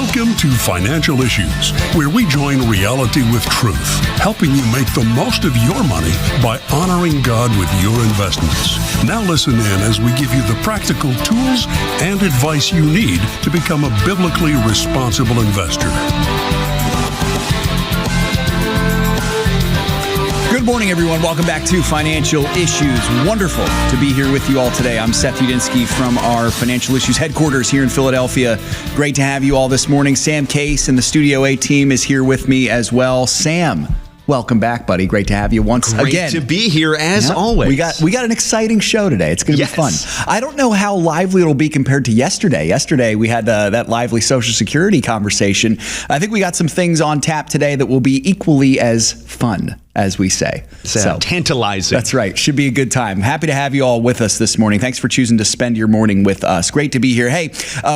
Welcome to Financial Issues, where we join reality with truth, helping you make the most of your money by honoring God with your investments. Now listen in as we give you the practical tools and advice you need to become a biblically responsible investor. Good morning, everyone. Welcome back to Financial Issues. Wonderful to be here with you all today. I'm Seth from our Financial Issues headquarters here in Philadelphia. Great to have you all this morning. Sam Case and the Studio A team is here with me as well. Sam, welcome back, buddy. Great to have you once again. Great to be here as always. We got an exciting show today. It's going to be fun. I don't know how lively it'll be compared to yesterday. Yesterday, we had that lively Social Security conversation. I think we got some things on tap today that will be equally as fun, as we say. So tantalizing. That's right. Should be a good time. Happy to have you all with us this morning. Thanks for choosing to spend your morning with us. Great to be here. Hey,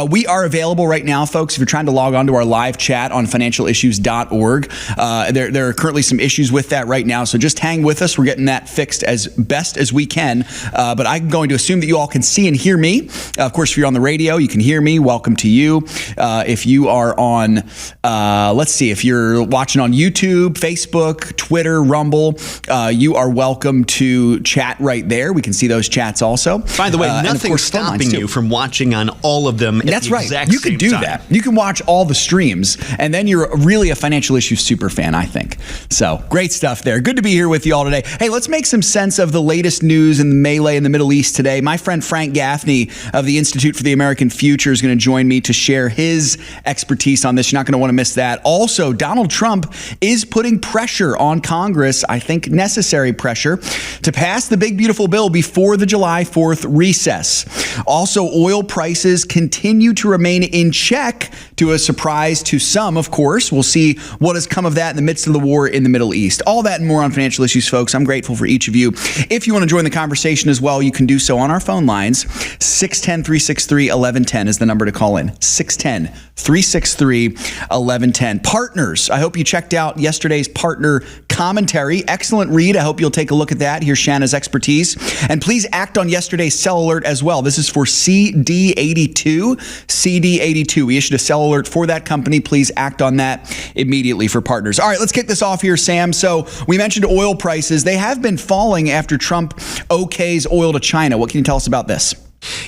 we are available right now, folks. If you're trying to log on to our live chat on financialissues.org, there are currently some issues with that right now. So just hang with us. We're getting that fixed as best as we can. But I'm going to assume that you all can see and hear me. Of course, if you're on the radio, you can hear me. Welcome to you. If you are on, if you're watching on YouTube, Facebook, Twitter, Rumble, you are welcome to chat right there. We can see those chats also. By the way, nothing's stopping you from watching on all of them at the exact same time. You can do that. You can watch all the streams, and then you're really a Financial Issues super fan, I think. So, great stuff there. Good to be here with you all today. Hey, let's make some sense of the latest news in the melee in the Middle East today. My friend Frank Gaffney of the Institute for the American Future is going to join me to share his expertise on this. You're not going to want to miss that. Also, Donald Trump is putting pressure on Congress, I think necessary pressure, to pass the big beautiful bill before the July 4th recess. Also, oil prices continue to remain in check, to a surprise to some, of course. We'll see what has come of that in the midst of the war in the Middle East. All that and more on Financial Issues, folks. I'm grateful for each of you. If you want to join the conversation as well, you can do so on our phone lines. 610-363-1110 is the number to call in. 610-363-1110. Partners, I hope you checked out yesterday's partner commentary. Excellent read. I hope you'll take a look at that. Here's Shanna's expertise. And please act on yesterday's sell alert as well. This is for CD82. CD82. We issued a sell alert for that company. Please act on that immediately for partners. All right, let's kick this off here, Sam. So we mentioned oil prices. They have been falling after Trump okays oil to China. What can you tell us about this?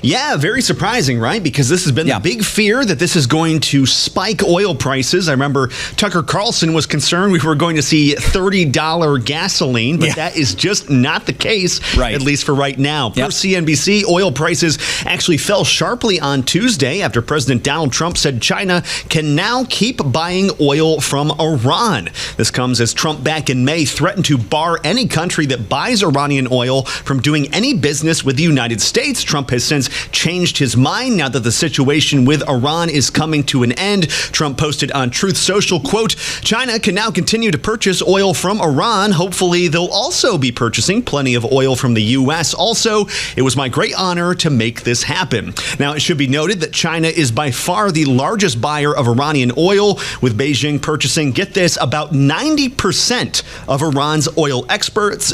Yeah, very surprising, right? Because this has been the big fear that this is going to spike oil prices. I remember Tucker Carlson was concerned we were going to see $30 gasoline, but that is just not the case, at least for right now. Per CNBC, oil prices actually fell sharply on Tuesday after President Donald Trump said China can now keep buying oil from Iran. This comes as Trump back in May threatened to bar any country that buys Iranian oil from doing any business with the United States. Trump has since changed his mind now that the situation with Iran is coming to an end. Trump posted on Truth Social, quote, China can now continue to purchase oil from Iran. Hopefully, they'll also be purchasing plenty of oil from the U.S. Also, it was my great honor to make this happen. Now, it should be noted that China is by far the largest buyer of Iranian oil, with Beijing purchasing, get this, about 90% of Iran's oil exports,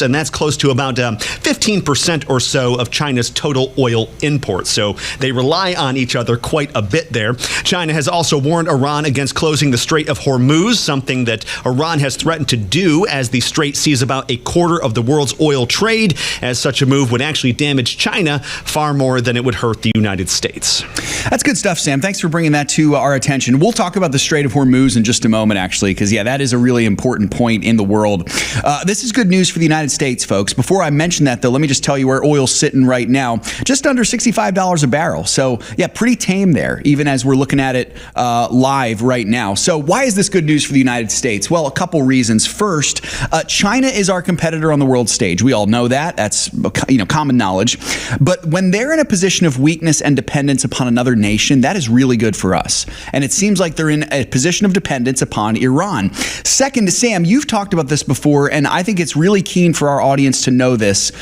and that's close to about 15% or so of China's total oil imports. So they rely on each other quite a bit there. China has also warned Iran against closing the Strait of Hormuz, something that Iran has threatened to do as the strait sees about a quarter of the world's oil trade, as such a move would actually damage China far more than it would hurt the United States. That's good stuff, Sam. Thanks for bringing that to our attention. We'll talk about the Strait of Hormuz in just a moment, actually, because, that is a really important point in the world. This is good news for the United States, folks. Before I mention that, though, let me just tell you where oil's sitting right now. Just under $65 a barrel. So, pretty tame there, even as we're looking at it live right now. So why is this good news for the United States? Well, a couple reasons. First, China is our competitor on the world stage. We all know that. That's common knowledge. But when they're in a position of weakness and dependence upon another nation, that is really good for us. And it seems like they're in a position of dependence upon Iran. Second, Sam, you've talked about this before, and I think it's really keen for our audience to know this.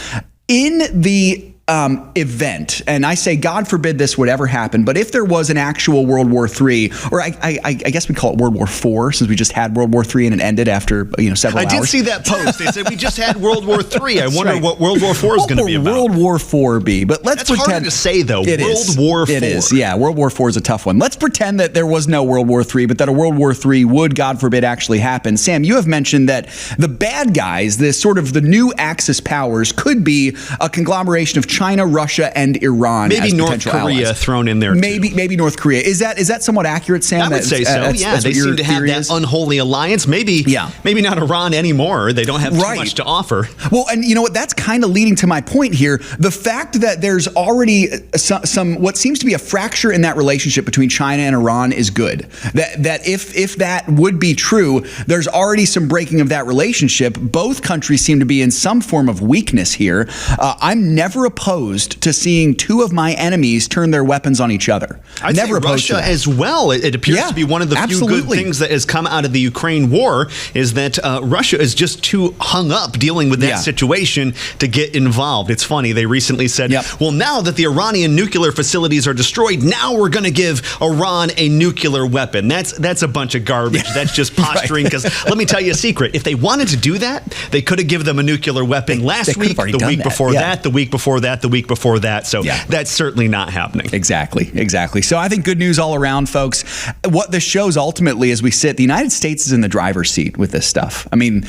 In the event, and I say, God forbid this would ever happen, but if there was an actual World War III, or I guess we call it World War IV, since we just had World War III and it ended after several hours. I did see that post. They said we just had World War III. I wonder what World War IV is going to be about. World War IV be? But let's pretend. Hard to say though. World War IV. It is. Yeah, World War IV is a tough one. Let's pretend that there was no World War III, but that a World War III would, God forbid, actually happen. Sam, you have mentioned that the bad guys, the new Axis powers, could be a conglomeration of China, Russia, and Iran. Maybe as North Korea allies. Thrown in there. Maybe North Korea. Is that somewhat accurate, Sam? I would say so. Yeah, they seem to have that unholy alliance. Maybe not Iran anymore. They don't have too much to offer. Well, and you know what? That's kind of leading to my point here. The fact that there's already some what seems to be a fracture in that relationship between China and Iran is good. That if that would be true, there's already some breaking of that relationship. Both countries seem to be in some form of weakness here. I'm never opposed to seeing two of my enemies turn their weapons on each other. I'd never say opposed Russia to that. as well. It appears to be one of the few good things that has come out of the Ukraine war is that Russia is just too hung up dealing with that situation to get involved. It's funny. They recently said, well, now that the Iranian nuclear facilities are destroyed, now we're going to give Iran a nuclear weapon. That's a bunch of garbage. That's just posturing. Because let me tell you a secret. If they wanted to do that, they could have given them a nuclear weapon last week, the week before that, the week before that, the week before that. So that's certainly not happening. Exactly. So I think good news all around, folks. What this shows ultimately as we sit, the United States is in the driver's seat with this stuff. I mean,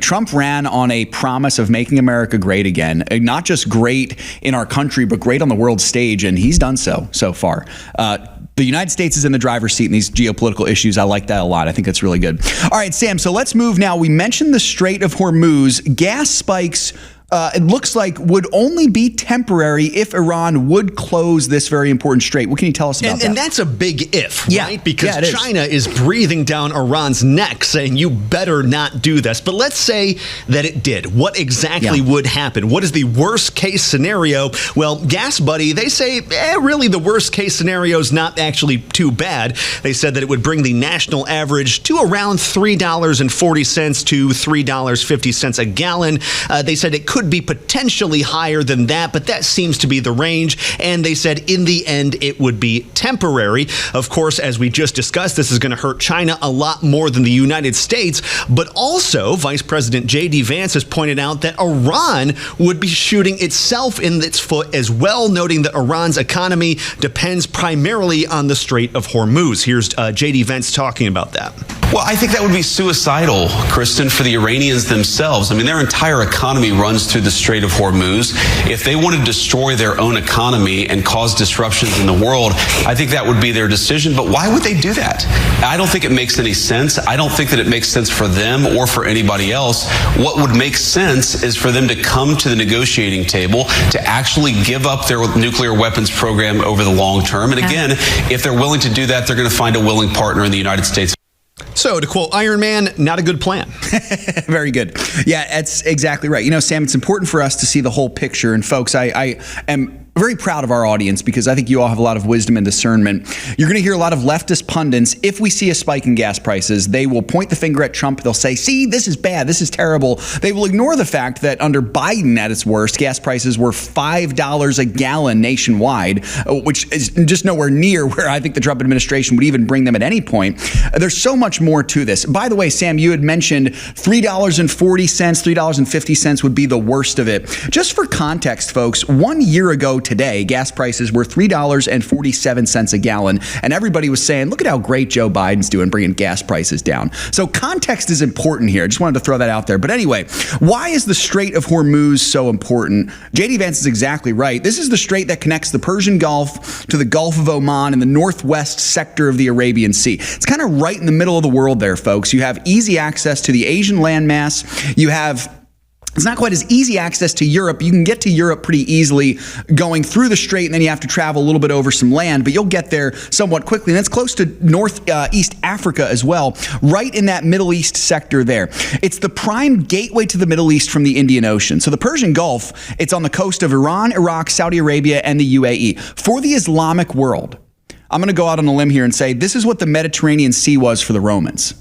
Trump ran on a promise of making America great again, not just great in our country, but great on the world stage. And he's done so far. The United States is in the driver's seat in these geopolitical issues. I like that a lot. I think that's really good. All right, Sam, so let's move now. We mentioned the Strait of Hormuz. Gas spikes, it looks like, would only be temporary if Iran would close this very important strait. What can you tell us about that? And that's a big if, right? Because it China is breathing down Iran's neck saying, you better not do this. But let's say that it did. What exactly would happen? What is the worst case scenario? Well, Gas Buddy, they say, really the worst case scenario is not actually too bad. They said that it would bring the national average to around $3.40 to $3.50 a gallon. They said it could be potentially higher than that, but that seems to be the range. And they said in the end, it would be temporary. Of course, as we just discussed, this is going to hurt China a lot more than the United States. But also, Vice President J.D. Vance has pointed out that Iran would be shooting itself in its foot as well, noting that Iran's economy depends primarily on the Strait of Hormuz. Here's J.D. Vance talking about that. Well, I think that would be suicidal, Kristen, for the Iranians themselves. I mean, their entire economy runs through the Strait of Hormuz. If they want to destroy their own economy and cause disruptions in the world, I think that would be their decision. But why would they do that? I don't think it makes any sense. I don't think that it makes sense for them or for anybody else. What would make sense is for them to come to the negotiating table to actually give up their nuclear weapons program over the long term. And again, if they're willing to do that, they're going to find a willing partner in the United States. So, to quote Iron Man, not a good plan. Very good. Yeah, that's exactly right. Sam, it's important for us to see the whole picture. And folks, I am very proud of our audience because I think you all have a lot of wisdom and discernment. You're going to hear a lot of leftist pundits. If we see a spike in gas prices, they will point the finger at Trump. They'll say, see, this is bad. This is terrible. They will ignore the fact that under Biden at its worst, gas prices were $5 a gallon nationwide, which is just nowhere near where I think the Trump administration would even bring them at any point. There's so much more to this. By the way, Sam, you had mentioned $3.40, $3.50 would be the worst of it. Just for context, folks, 1 year ago today, gas prices were $3.47 a gallon, and everybody was saying, look at how great Joe Biden's doing bringing gas prices down. So context is important here. I just wanted to throw that out there. But anyway, why is the Strait of Hormuz so important? J.D. Vance is exactly right. This is the strait that connects the Persian Gulf to the Gulf of Oman and the northwest sector of the Arabian Sea. It's kind of right in the middle of the world there, folks. You have easy access to the Asian landmass. It's not quite as easy access to Europe. You can get to Europe pretty easily going through the strait, and then you have to travel a little bit over some land, but you'll get there somewhat quickly. And it's close to northeast Africa as well, right in that Middle East sector there. It's the prime gateway to the Middle East from the Indian Ocean. So the Persian Gulf, it's on the coast of Iran, Iraq, Saudi Arabia, and the UAE. For the Islamic world, I'm going to go out on a limb here and say this is what the Mediterranean Sea was for the Romans.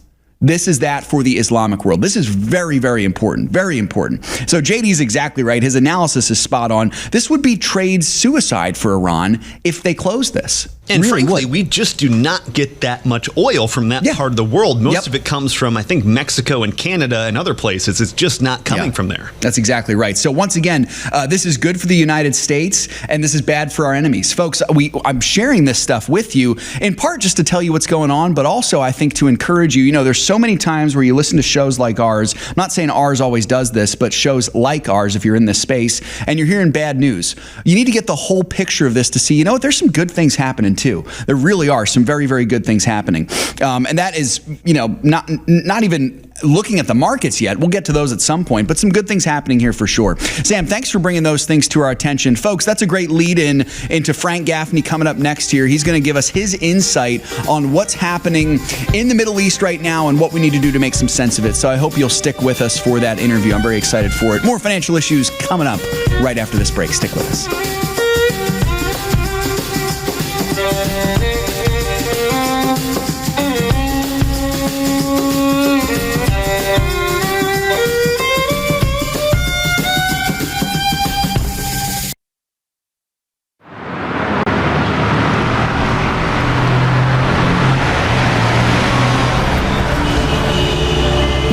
This is that for the Islamic world. This is very, very important. Very important. So JD's exactly right. His analysis is spot on. This would be trade suicide for Iran if they close this. And really frankly, we just do not get that much oil from that part of the world. Most of it comes from, I think, Mexico and Canada and other places. It's just not coming from there. That's exactly right. So once again, this is good for the United States, and this is bad for our enemies. Folks, I'm sharing this stuff with you, in part just to tell you what's going on, but also I think to encourage you. You know, there's so many times where you listen to shows like ours. I'm not saying ours always does this, but shows like ours, if you're in this space, and you're hearing bad news. You need to get the whole picture of this to see, you know what, there's some good things happening too. There really are some very, very good things happening. And that is, you know, not even looking at the markets yet. We'll get to those at some point, but some good things happening here for sure. Sam, thanks for bringing those things to our attention. Folks, that's a great lead in into Frank Gaffney coming up next here. He's going to give us his insight on what's happening in the Middle East right now and what we need to do to make some sense of it. So I hope you'll stick with us for that interview. I'm very excited for it. More financial issues coming up right after this break. Stick with us.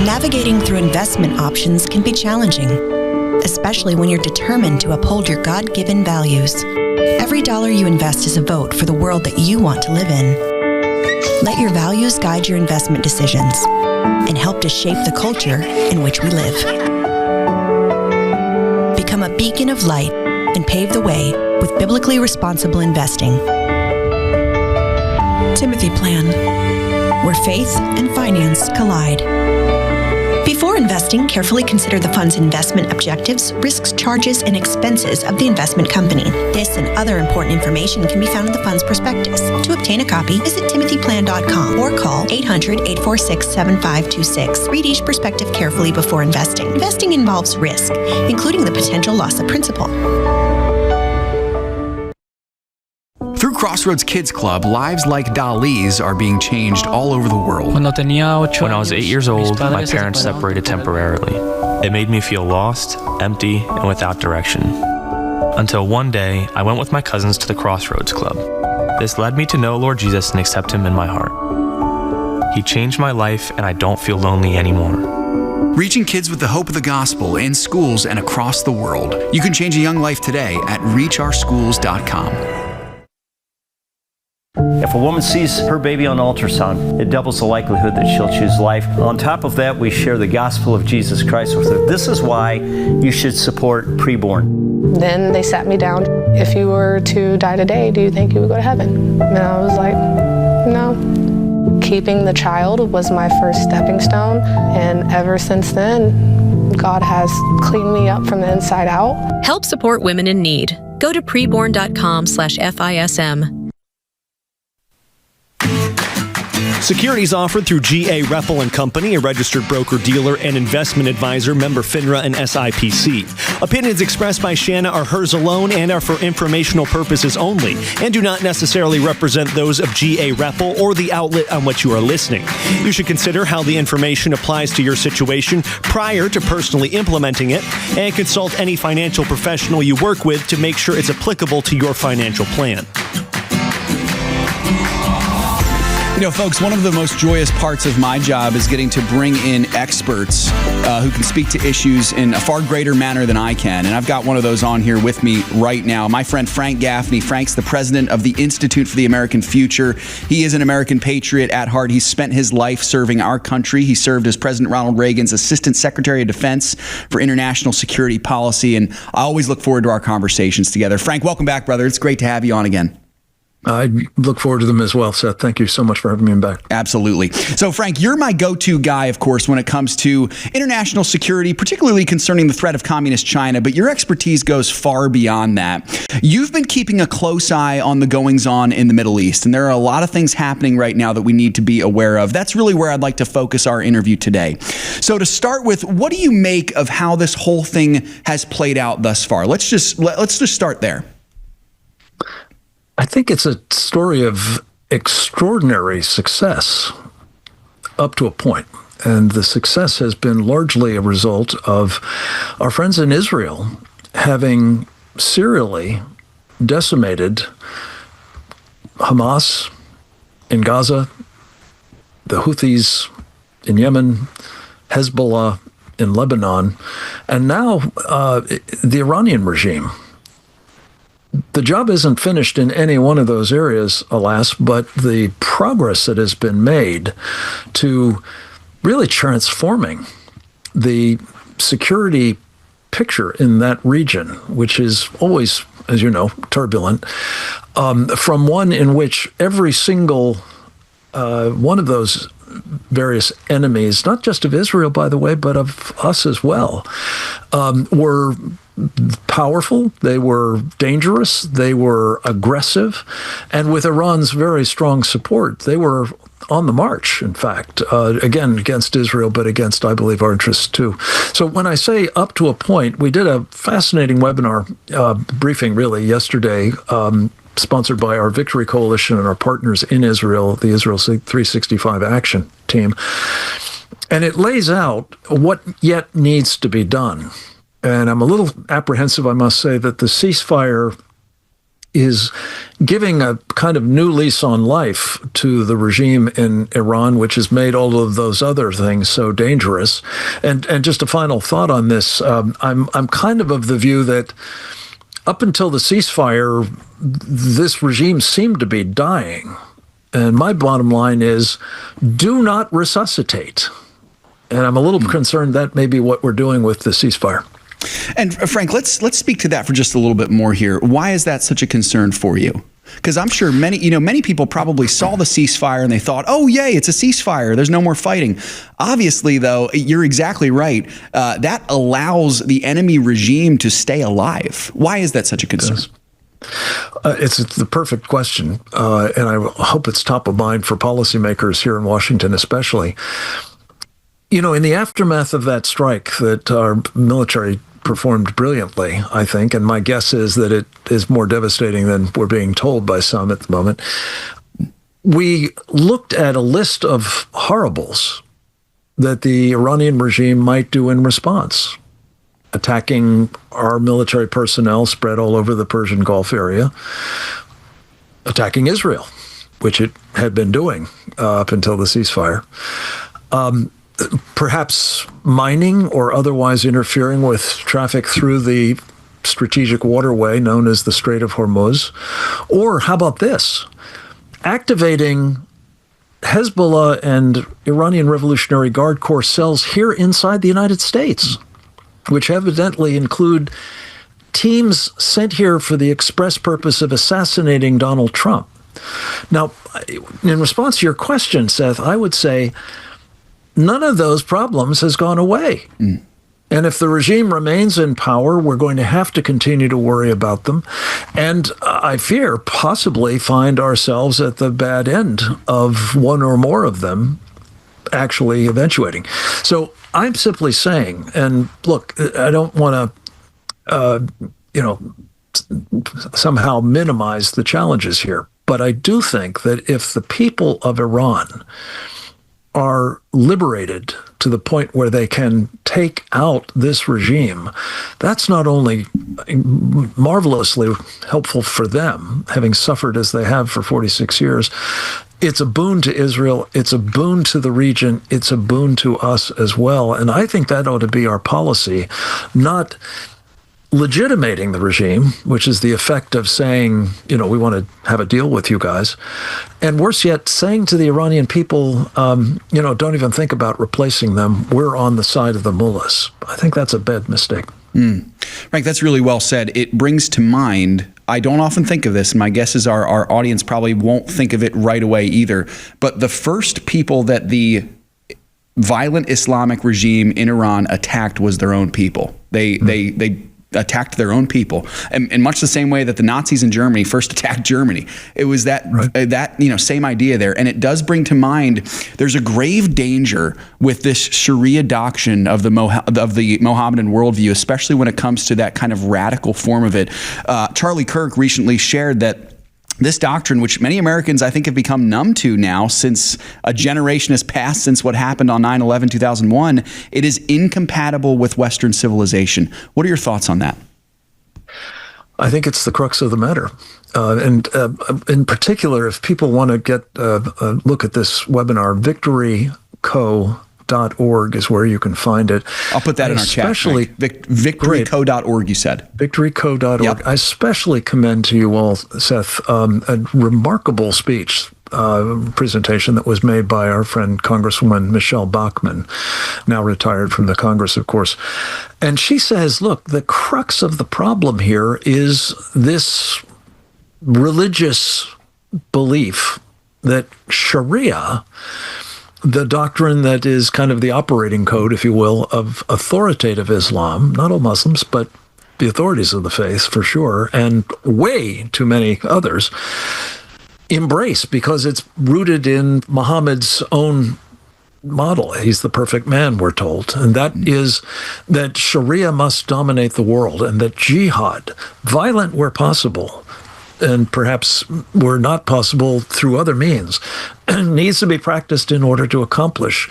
Navigating through investment options can be challenging, especially when you're determined to uphold your God-given values. Every dollar you invest is a vote for the world that you want to live in. Let your values guide your investment decisions and help to shape the culture in which we live. Become a beacon of light and pave the way with biblically responsible investing. Timothy Plan, where faith and finance collide. Before investing, carefully consider the fund's investment objectives, risks, charges, and expenses of the investment company. This and other important information can be found in the fund's prospectus. To obtain a copy, visit timothyplan.com or call 800-846-7526. Read each prospectus carefully before investing. Investing involves risk, including the potential loss of principal. Through Crossroads Kids Club, lives like Dali's are being changed all over the world. When I was 8 years old, my parents separated temporarily. It made me feel lost, empty, and without direction. Until one day, I went with my cousins to the Crossroads Club. This led me to know Lord Jesus and accept Him in my heart. He changed my life, and I don't feel lonely anymore. Reaching kids with the hope of the gospel in schools and across the world. You can change a young life today at reachourschools.com. If a woman sees her baby on ultrasound, it doubles the likelihood that she'll choose life. On top of that, we share the gospel of Jesus Christ with her. This is why you should support preborn. Then they sat me down. If you were to die today, do you think you would go to heaven? And I was like, no. Keeping the child was my first stepping stone. And ever since then, God has cleaned me up from the inside out. Help support women in need. Go to preborn.com/FISM. Securities offered through G.A. Reppel & Company, a registered broker-dealer and investment advisor, member FINRA and SIPC. Opinions expressed by Shanna are hers alone and are for informational purposes only and do not necessarily represent those of G.A. Reppel or the outlet on which you are listening. You should consider how the information applies to your situation prior to personally implementing it and consult any financial professional you work with to make sure it's applicable to your financial plan. You know, folks, one of the most joyous parts of my job is getting to bring in experts who can speak to issues in a far greater manner than I can. And I've got one of those on here with me right now. My friend Frank Gaffney. Frank's the president of the Institute for the American Future. He is an American patriot at heart. He's spent his life serving our country. He served as President Ronald Reagan's Assistant Secretary of Defense for International Security Policy. And I always look forward to our conversations together. Frank, welcome back, brother. It's great to have you on again. I look forward to them as well, Seth. Thank you so much for having me back. Absolutely. So, Frank, you're my go-to guy, of course, when it comes to international security, particularly concerning the threat of communist China, but your expertise goes far beyond that. You've been keeping a close eye on the goings-on in the Middle East, and there are a lot of things happening right now that we need to be aware of. That's really where I'd like to focus our interview today. So, to start with, what do you make of how this whole thing has played out thus far? Let's just start there. I think it's a story of extraordinary success. up to a point. And the success has been largely a result of our friends in Israel having serially decimated Hamas in Gaza, the Houthis in Yemen, Hezbollah in Lebanon, and now the Iranian regime. The job isn't finished in any one of those areas, alas, but the progress that has been made to really transforming the security picture in that region, which is always, as you know, turbulent, from one in which every single one of those various enemies, not just of Israel, by the way, but of us as well, were powerful, they were dangerous, they were aggressive, and with Iran's very strong support, they were on the march, in fact, again, against Israel, but against, I believe, our interests too. So when I say up to a point, we did a fascinating webinar briefing, really, yesterday, sponsored by our Victory Coalition and our partners in Israel, the Israel 365 Action Team. And it lays out what yet needs to be done. And I'm a little apprehensive, I must say, that the ceasefire is giving a kind of new lease on life to the regime in Iran, which has made all of those other things so dangerous. And just a final thought on this, I'm kind of the view that up until the ceasefire, this regime seemed to be dying. And my bottom line is, do not resuscitate. And I'm a little concerned that may be what we're doing with the ceasefire. And Frank, let's speak to that for just a little bit more here. Why is that such a concern for you? Because I'm sure many people probably saw the ceasefire and they thought, oh, yay, it's a ceasefire. There's no more fighting. Obviously, though, you're exactly right. That allows the enemy regime to stay alive. Why is that such a concern? Yes. It's the perfect question, and I hope it's top of mind for policymakers here in Washington especially. You know, in the aftermath of that strike that our military performed brilliantly, I think, and my guess is that it is more devastating than we're being told by some at the moment, we looked at a list of horribles that the Iranian regime might do in response. Attacking our military personnel spread all over the Persian Gulf area, attacking Israel, which it had been doing up until the ceasefire, perhaps mining or otherwise interfering with traffic through the strategic waterway known as the Strait of Hormuz, or how about this, activating Hezbollah and Iranian Revolutionary Guard Corps cells here inside the United States, which evidently include teams sent here for the express purpose of assassinating Donald Trump. Now, in response to your question, Seth, I would say none of those problems has gone away. And if the regime remains in power, we're going to have to continue to worry about them. And I fear possibly find ourselves at the bad end of one or more of them actually eventuating. So I'm simply saying, and look, I don't want to, somehow minimize the challenges here, but I do think that if the people of Iran are liberated to the point where they can take out this regime, that's not only marvelously helpful for them, having suffered as they have for 46 years, it's a boon to Israel, it's a boon to the region, it's a boon to us as well. And I think that ought to be our policy, not legitimating the regime, which is the effect of saying, we want to have a deal with you guys. And worse yet, saying to the Iranian people, don't even think about replacing them. We're on the side of the mullahs. I think that's a bad mistake. Frank, that's really well said. It brings to mind, I don't often think of this, and my guess is our audience probably won't think of it right away either, but the first people that the violent Islamic regime in Iran attacked was their own people. They attacked their own people, and in much the same way that the Nazis in Germany first attacked Germany. It was that same idea there, and it does bring to mind there's a grave danger with this Sharia doctrine of the Mohammedan worldview, especially when it comes to that kind of radical form of it. Charlie Kirk recently shared that this doctrine, which many Americans, I think, have become numb to now since a generation has passed since what happened on 9/11/2001, it is incompatible with Western civilization. What are your thoughts on that? I think it's the crux of the matter. And in particular, if people want to get a look at this webinar, victoryco.org is where you can find it. I'll put that in our chat. Victoryco.org, you said. Victoryco.org. Yep. I especially commend to you all, Seth, a remarkable speech presentation that was made by our friend Congresswoman Michelle Bachmann, now retired from the Congress, of course. And she says, look, the crux of the problem here is this religious belief that Sharia, the doctrine that is kind of the operating code, if you will, of authoritative Islam, not all Muslims, but the authorities of the faith for sure, and way too many others, embrace because it's rooted in Muhammad's own model. He's the perfect man, we're told. And that is that Sharia must dominate the world and that jihad, violent where possible, and perhaps were not possible through other means, needs to be practiced in order to accomplish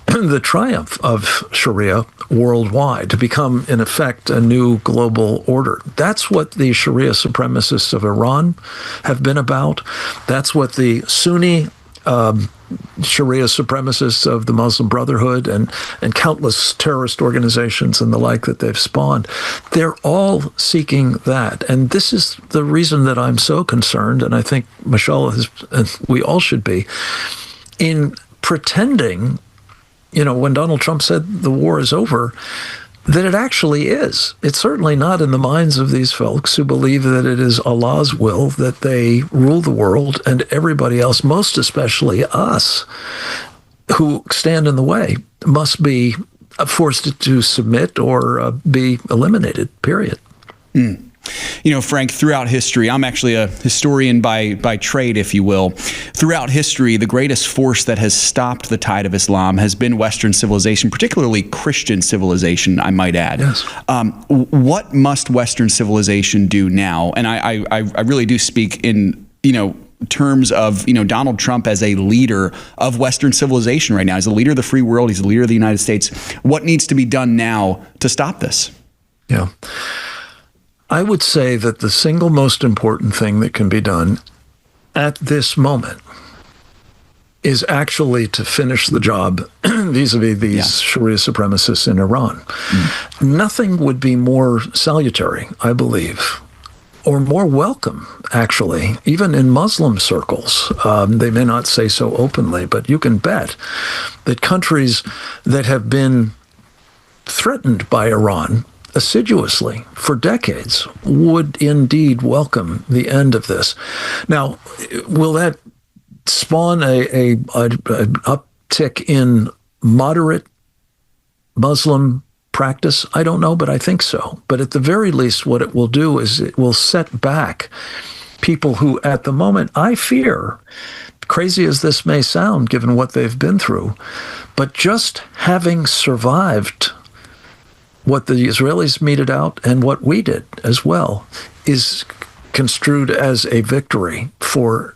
the triumph of Sharia worldwide, to become, in effect, a new global order. That's what the Sharia supremacists of Iran have been about. That's what the Sunni Sharia supremacists of the Muslim Brotherhood and countless terrorist organizations and the like that they've spawned. They're all seeking that. And this is the reason that I'm so concerned, and I think Michelle is, and we all should be, in pretending, when Donald Trump said the war is over, that it actually is. It's certainly not in the minds of these folks who believe that it is Allah's will that they rule the world, and everybody else, most especially us, who stand in the way, must be forced to submit or be eliminated, period. Frank, throughout history, I'm actually a historian by trade, if you will. Throughout history, the greatest force that has stopped the tide of Islam has been Western civilization, particularly Christian civilization, I might add. Yes. What must Western civilization do now? And I really do speak in, terms of, Donald Trump as a leader of Western civilization right now. He's a leader of the free world. He's a leader of the United States. What needs to be done now to stop this? Yeah. I would say that the single most important thing that can be done at this moment is actually to finish the job vis-a-vis these Sharia supremacists in Iran. Nothing would be more salutary, I believe, or more welcome, actually, even in Muslim circles. They may not say so openly, but you can bet that countries that have been threatened by Iran assiduously for decades would indeed welcome the end of this. Now, will that spawn an uptick in moderate Muslim practice? I don't know, but I think so. But at the very least, what it will do is it will set back people who, at the moment, I fear, crazy as this may sound given what they've been through, but just having survived what the Israelis meted out and what we did as well is construed as a victory for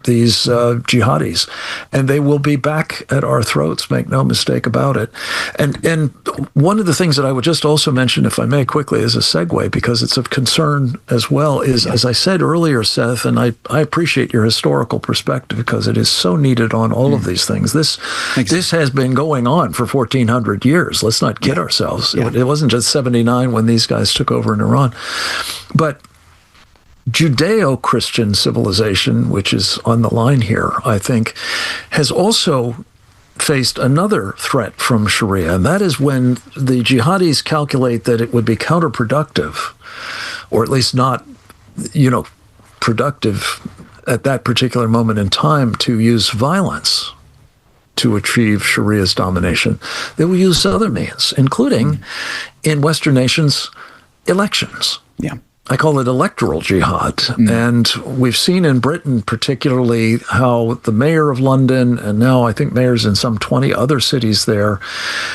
these jihadis, and they will be back at our throats, make no mistake about it. And one of the things that I would just also mention, if I may quickly, as a segue, because it's of concern as well, is, as I said earlier, Seth, and I appreciate your historical perspective because it is so needed on all of these things. This has been going on for 1,400 years. Let's not kid ourselves. It wasn't just 79 when these guys took over in Iran. But Judeo-Christian civilization, which is on the line here, I think, has also faced another threat from Sharia, and that is when the jihadis calculate that it would be counterproductive, or at least not, productive at that particular moment in time to use violence to achieve Sharia's domination. They will use other means, including in Western nations, elections. Yeah. I call it electoral jihad. And we've seen in Britain particularly how the mayor of London, and now I think mayors in some 20 other cities there,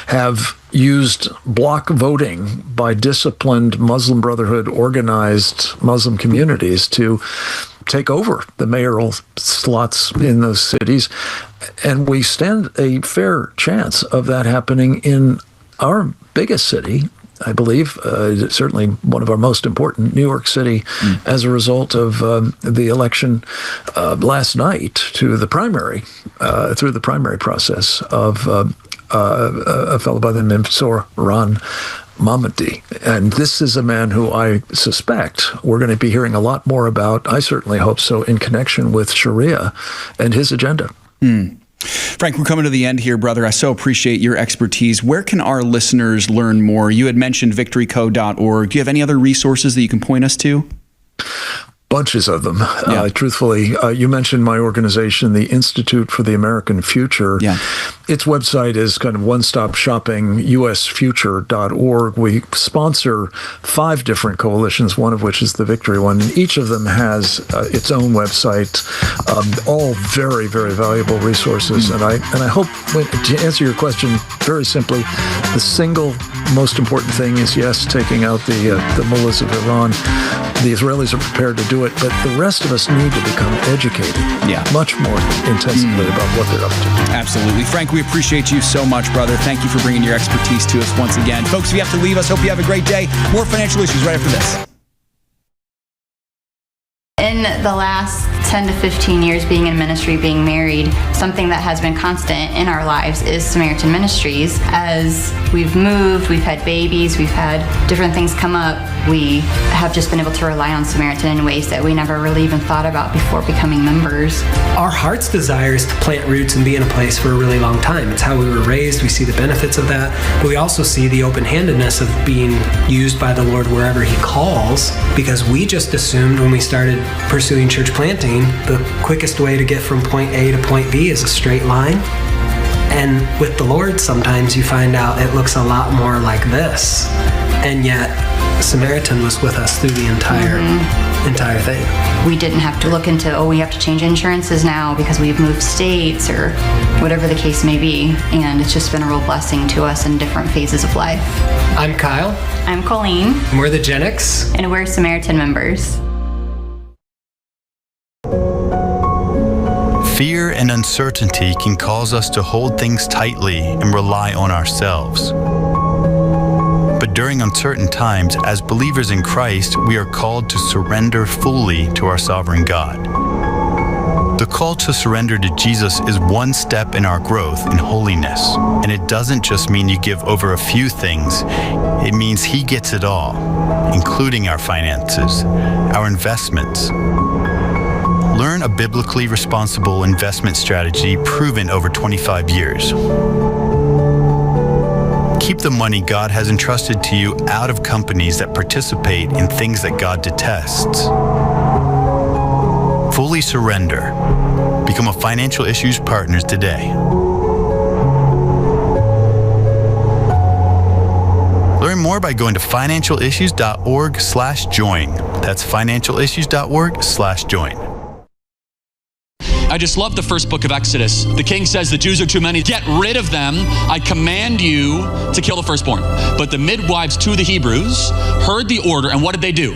have used block voting by disciplined Muslim Brotherhood organized Muslim communities to take over the mayoral slots in those cities. And we stand a fair chance of that happening in our biggest city, I believe, certainly one of our most important, New York City, as a result of the election last night to the primary, through the primary process of a fellow by the name of Sohran Mamadi. And this is a man who I suspect we're going to be hearing a lot more about, I certainly hope so, in connection with Sharia and his agenda. Frank, we're coming to the end here, brother. I so appreciate your expertise. Where can our listeners learn more? You had mentioned victoryco.org. Do you have any other resources that you can point us to? Bunches of them. Truthfully, you mentioned my organization, the Institute for the American Future. Its website is kind of one-stop shopping, usfuture.org. We sponsor 5 different coalitions, one of which is the Victory one. And each of them has its own website, all very, very valuable resources. And I hope, to answer your question very simply, the single most important thing is, yes, taking out the mullahs of Iran. The Israelis are prepared to do it, but the rest of us need to become educated much more intensively about what they're up to. Absolutely. Frank, we appreciate you so much, brother. Thank you for bringing your expertise to us once again. Folks, if you have to leave us, hope you have a great day. More financial issues right after this. In the last 10 to 15 years being in ministry, being married, something that has been constant in our lives is Samaritan Ministries. As we've moved, we've had babies, we've had different things come up, we have just been able to rely on Samaritan in ways that we never really even thought about before becoming members. Our heart's desire is to plant roots and be in a place for a really long time. It's how we were raised. We see the benefits of that, but we also see the open-handedness of being used by the Lord wherever He calls, because we just assumed when we started pursuing church planting, the quickest way to get from point A to point B is a straight line. And with the Lord, sometimes you find out it looks a lot more like this. And yet, Samaritan was with us through the entire thing. We didn't have to look into, we have to change insurances now because we've moved states or whatever the case may be. And it's just been a real blessing to us in different phases of life. I'm Kyle. I'm Colleen. And we're the Gen X. And we're Samaritan members. Fear and uncertainty can cause us to hold things tightly and rely on ourselves. But during uncertain times, as believers in Christ, we are called to surrender fully to our sovereign God. The call to surrender to Jesus is one step in our growth in holiness. And it doesn't just mean you give over a few things. It means He gets it all, including our finances, our investments. Learn a biblically responsible investment strategy proven over 25 years. Keep the money God has entrusted to you out of companies that participate in things that God detests. Fully surrender. Become a Financial Issues Partner today. Learn more by going to financialissues.org/join. That's financialissues.org/join. I just love the first book of Exodus. The king says the Jews are too many. Get rid of them. I command you to kill the firstborn. But the midwives to the Hebrews heard the order, and what did they do?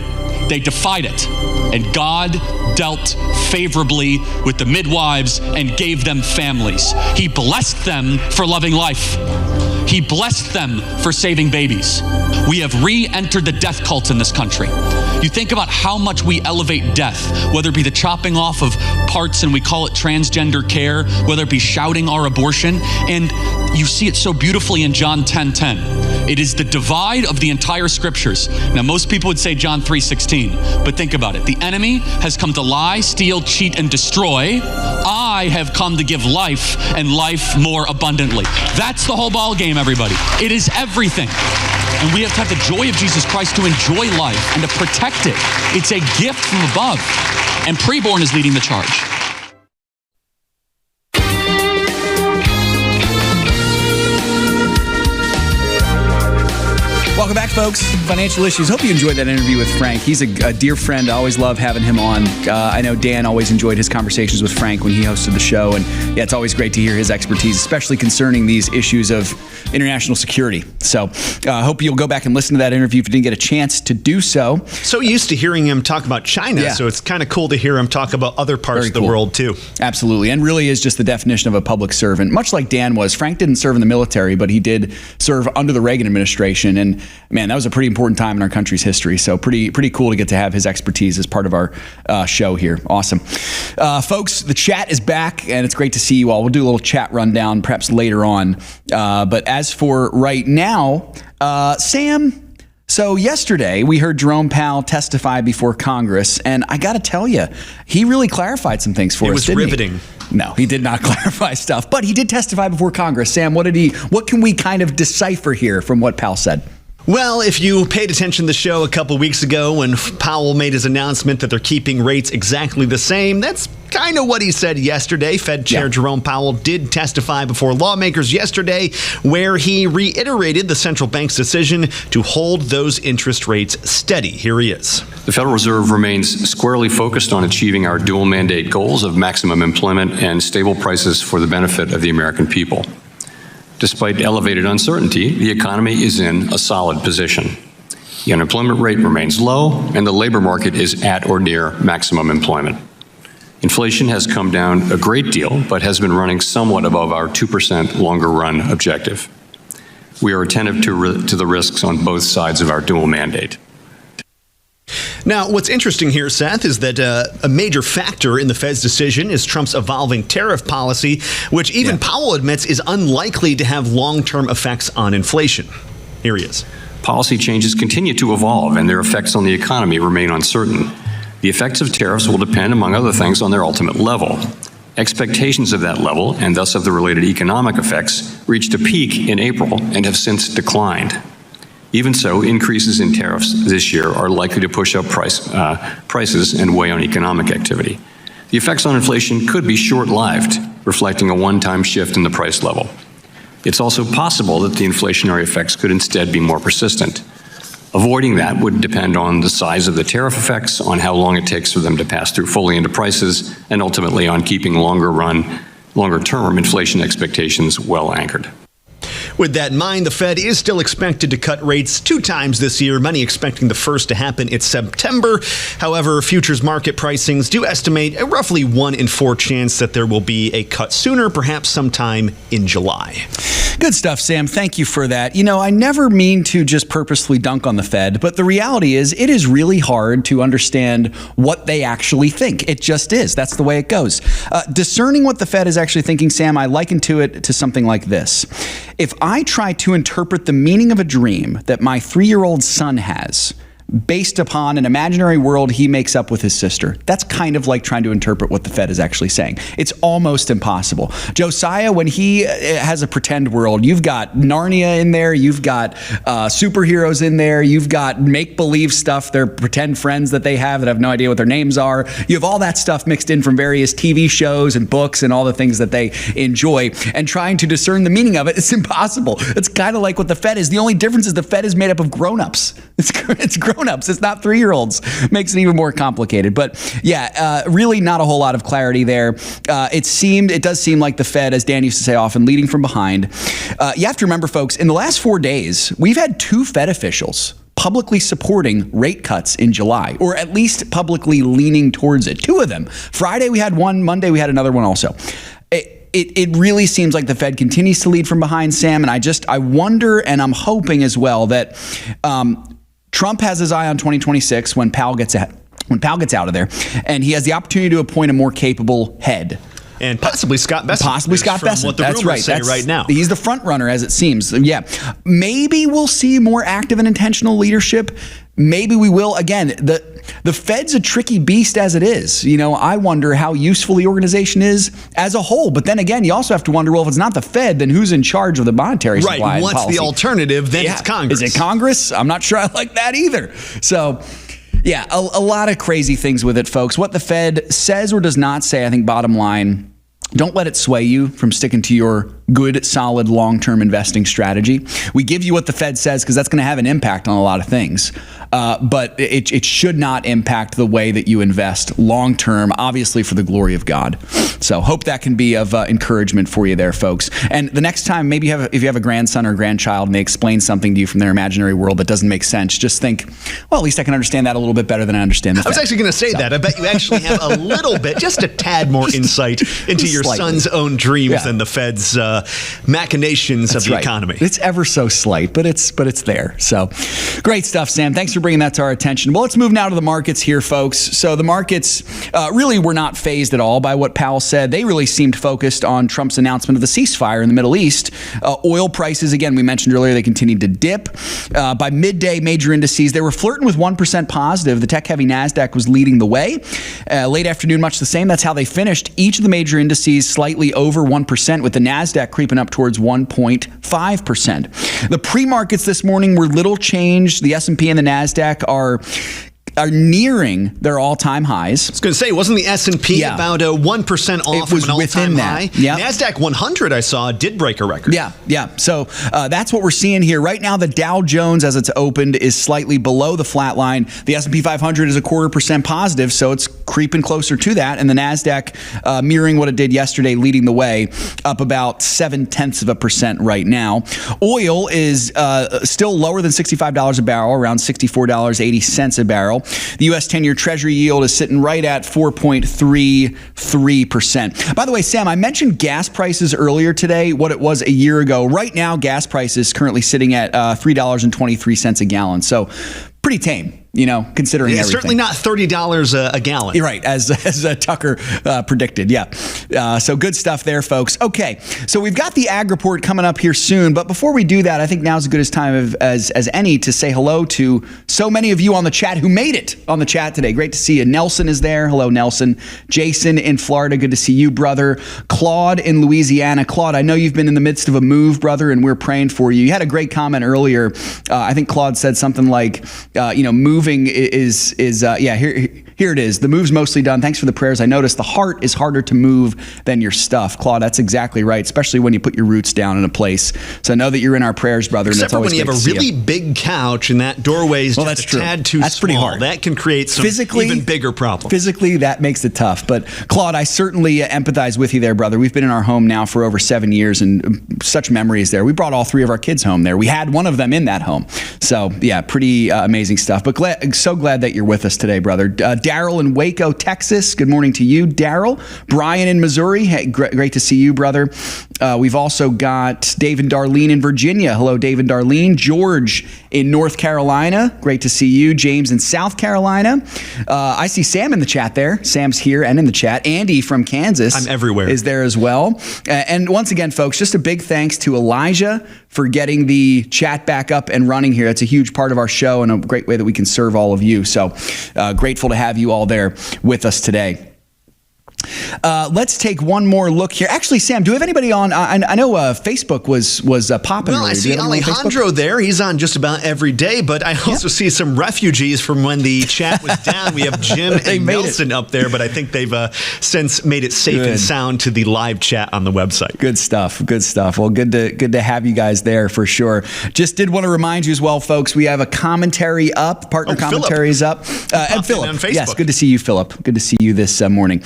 They defied it. And God dealt favorably with the midwives and gave them families. He blessed them for loving life. He blessed them for saving babies. We have re-entered the death cult in this country. You think about how much we elevate death, whether it be the chopping off of parts and we call it transgender care, whether it be shouting our abortion, and you see it so beautifully in John 10:10. It is the divide of the entire scriptures. Now, most people would say John 3:16, but think about it. The enemy has come to lie, steal, cheat, and destroy. I have come to give life and life more abundantly. That's the whole ball game, everybody. It is everything. And we have to have the joy of Jesus Christ to enjoy life and to protect it. It's a gift from above. And Preborn is leading the charge. Welcome back, folks. Financial Issues. Hope you enjoyed that interview with Frank. He's a dear friend. I always love having him on. I know Dan always enjoyed his conversations with Frank when he hosted the show. And yeah, it's always great to hear his expertise, especially concerning these issues of international security. So I hope you'll go back and listen to that interview if you didn't get a chance to do so. So used to hearing him talk about China, so it's kind of cool to hear him talk about other parts of the world too. Absolutely. And really is just the definition of a public servant, much like Dan was. Frank didn't serve in the military, but he did serve under the Reagan administration. And man, that was a pretty important time in our country's history. So pretty cool to get to have his expertise as part of our show here. Awesome. Folks, the chat is back, and it's great to see you all. We'll do a little chat rundown perhaps later on. But as for right now, Sam, so yesterday we heard Jerome Powell testify before Congress, and I got to tell you, he really clarified some things for us, didn't he? It was riveting. No, he did not clarify stuff, but he did testify before Congress. Sam, what can we kind of decipher here from what Powell said? Well, if you paid attention to the show a couple weeks ago when Powell made his announcement that they're keeping rates exactly the same, that's kind of what he said yesterday. Fed Chair Jerome Powell did testify before lawmakers yesterday, where he reiterated the central bank's decision to hold those interest rates steady. Here he is. The Federal Reserve remains squarely focused on achieving our dual mandate goals of maximum employment and stable prices for the benefit of the American people. Despite elevated uncertainty, the economy is in a solid position. The unemployment rate remains low, and the labor market is at or near maximum employment. Inflation has come down a great deal, but has been running somewhat above our 2% longer run objective. We are attentive to the risks on both sides of our dual mandate. Now, what's interesting here, Seth, is that a major factor in the Fed's decision is Trump's evolving tariff policy, which even Powell admits is unlikely to have long-term effects on inflation. Here he is. Policy changes continue to evolve, and their effects on the economy remain uncertain. The effects of tariffs will depend, among other things, on their ultimate level. Expectations of that level, and thus of the related economic effects, reached a peak in April and have since declined. Even so, increases in tariffs this year are likely to push up prices and weigh on economic activity. The effects on inflation could be short-lived, reflecting a one-time shift in the price level. It's also possible that the inflationary effects could instead be more persistent. Avoiding that would depend on the size of the tariff effects, on how long it takes for them to pass through fully into prices, and ultimately on keeping longer-term inflation expectations well anchored. With that in mind, the Fed is still expected to cut rates 2 times this year, many expecting the first to happen in September. However, futures market pricings do estimate a roughly 1 in 4 chance that there will be a cut sooner, perhaps sometime in July. Good stuff, Sam. Thank you for that. You know, I never mean to just purposely dunk on the Fed, but the reality is it is really hard to understand what they actually think. It just is. That's the way it goes. Discerning what the Fed is actually thinking, Sam, I liken it to something like this. If I try to interpret the meaning of a dream that my 3-year-old son has based upon an imaginary world he makes up with his sister, that's kind of like trying to interpret what the Fed is actually saying. It's almost impossible. Josiah, when he has a pretend world, you've got Narnia in there, you've got superheroes in there, you've got make-believe stuff, their pretend friends that they have that have no idea what their names are. You have all that stuff mixed in from various TV shows and books and all the things that they enjoy, and trying to discern the meaning of it, it's impossible. It's kind of like what the Fed is. The only difference is the Fed is made up of grown-ups. It's grown-ups. It's not 3-year-olds. Makes it even more complicated. But yeah, really not a whole lot of clarity there. It does seem like the Fed, as Dan used to say often, leading from behind. You have to remember, folks, in the last 4 days, we've had 2 Fed officials publicly supporting rate cuts in July, or at least publicly leaning towards it. 2 of them. Friday we had one, Monday we had another one also. It really seems like the Fed continues to lead from behind, Sam, and I wonder, and I'm hoping as well, that Trump has his eye on 2026 when Powell gets out of there, and he has the opportunity to appoint a more capable head. And possibly Scott Bessent. Possibly Scott Bessent. What the That's right. Say right now. He's the front runner, as it seems. Yeah. Maybe we'll see more active and intentional leadership. Maybe we will. Again, the Fed's a tricky beast as it is. You know, I wonder how useful the organization is as a whole. But then again, you also have to wonder, well, if it's not the Fed, then who's in charge of the monetary supply? Right. What's policy? the alternative? Then it's Congress. Is it Congress? I'm not sure I like that either. So, yeah, a lot of crazy things with it, folks. What the Fed says or does not say, I think bottom line, Don't let it sway you from sticking to your good, solid, long-term investing strategy. We give you what the Fed says because that's going to have an impact on a lot of things. But it should not impact the way that you invest long-term, obviously for the glory of God. So hope that can be of encouragement for you there, folks. And the next time, maybe if you have a grandson or grandchild and they explain something to you from their imaginary world that doesn't make sense, just think, well, at least I can understand that a little bit better than I understand the Fed. I was actually going to say that. I bet you actually have a little bit, just a tad more insight into your son's own dreams than the Fed's machinations of the economy. It's ever so slight, but it's there. So great stuff, Sam. Thanks for bringing that to our attention. Well, let's move now to the markets here, folks. So the markets really were not fazed at all by what Powell said. They really seemed focused on Trump's announcement of the ceasefire in the Middle East. Oil prices, again, we mentioned earlier, they continued to dip. By midday, major indices, they were flirting with 1% positive. The tech-heavy NASDAQ was leading the way. Late afternoon, much the same. That's how they finished. Each of the major indices slightly over 1%, with the NASDAQ creeping up towards 1.5%. The pre-markets this morning were little changed. The S&P and the NASDAQ are nearing their all-time highs. I was going to say, wasn't the S&P about 1% off from an all-time high? Yep. NASDAQ 100, I saw, did break a record. Yeah. So that's what we're seeing here. Right now, the Dow Jones, as it's opened, is slightly below the flat line. The S&P 500 is 0.25% positive, so it's creeping closer to that. And the NASDAQ mirroring what it did yesterday, leading the way, up about 0.7% right now. Oil is still lower than $65 a barrel, around $64.80 a barrel. The U.S. 10-year Treasury yield is sitting right at 4.33%. By the way, Sam, I mentioned gas prices earlier today, what it was a year ago. Right now, gas prices currently sitting at $3.23 a gallon. So pretty tame, considering everything. Certainly not $30 a gallon. You're right, as Tucker predicted. Yeah. So good stuff there, folks. Okay, so we've got the ag report coming up here soon. But before we do that, I think now's as good a time as any to say hello to so many of you on the chat who made it on the chat today. Great to see you. Nelson is there. Hello, Nelson. Jason in Florida. Good to see you, brother. Claude in Louisiana. Claude, I know you've been in the midst of a move, brother, and we're praying for you. You had a great comment earlier. I think Claude said something like, moving is here it is. The move's mostly done. Thanks for the prayers. I noticed the heart is harder to move than your stuff. Claude, that's exactly right, especially when you put your roots down in a place. So I know that you're in our prayers, brother. Except for when you have a really big couch and that doorway is just a tad too small. That's pretty hard. That can create some even bigger problems. Physically, that makes it tough. But Claude, I certainly empathize with you there, brother. We've been in our home now for over 7 years and such memories there. We brought all 3 of our kids home there. We had one of them in that home. So yeah, pretty amazing stuff. But so glad that you're with us today, brother. Daryl in Waco, Texas. Good morning to you, Daryl. Brian in Missouri. Hey, great to see you, brother. We've also got Dave and Darlene in Virginia. Hello, Dave and Darlene. George in North Carolina. Great to see you. James in South Carolina. I see Sam in the chat there. Sam's here and in the chat. Andy from Kansas. I'm everywhere. Is there as well. And once again, folks, just a big thanks to Elijah for getting the chat back up and running here. That's a huge part of our show and a great way that we can serve all of you. So grateful to have you all there with us today. Let's take one more look here. Actually, Sam, do we have anybody on? I know Facebook was popping. Well, I see Alejandro there. He's on just about every day, but I also see some refugees from when the chat was down. We have Jim and Nelson up there, but I think they've since made it safe and sound to the live chat on the website. Good stuff. Good stuff. Well, good to have you guys there for sure. Just did want to remind you as well, folks, we have a commentary up. Partner commentary is up. And Philip. On Facebook. Yes, good to see you, Philip. Good to see you this morning.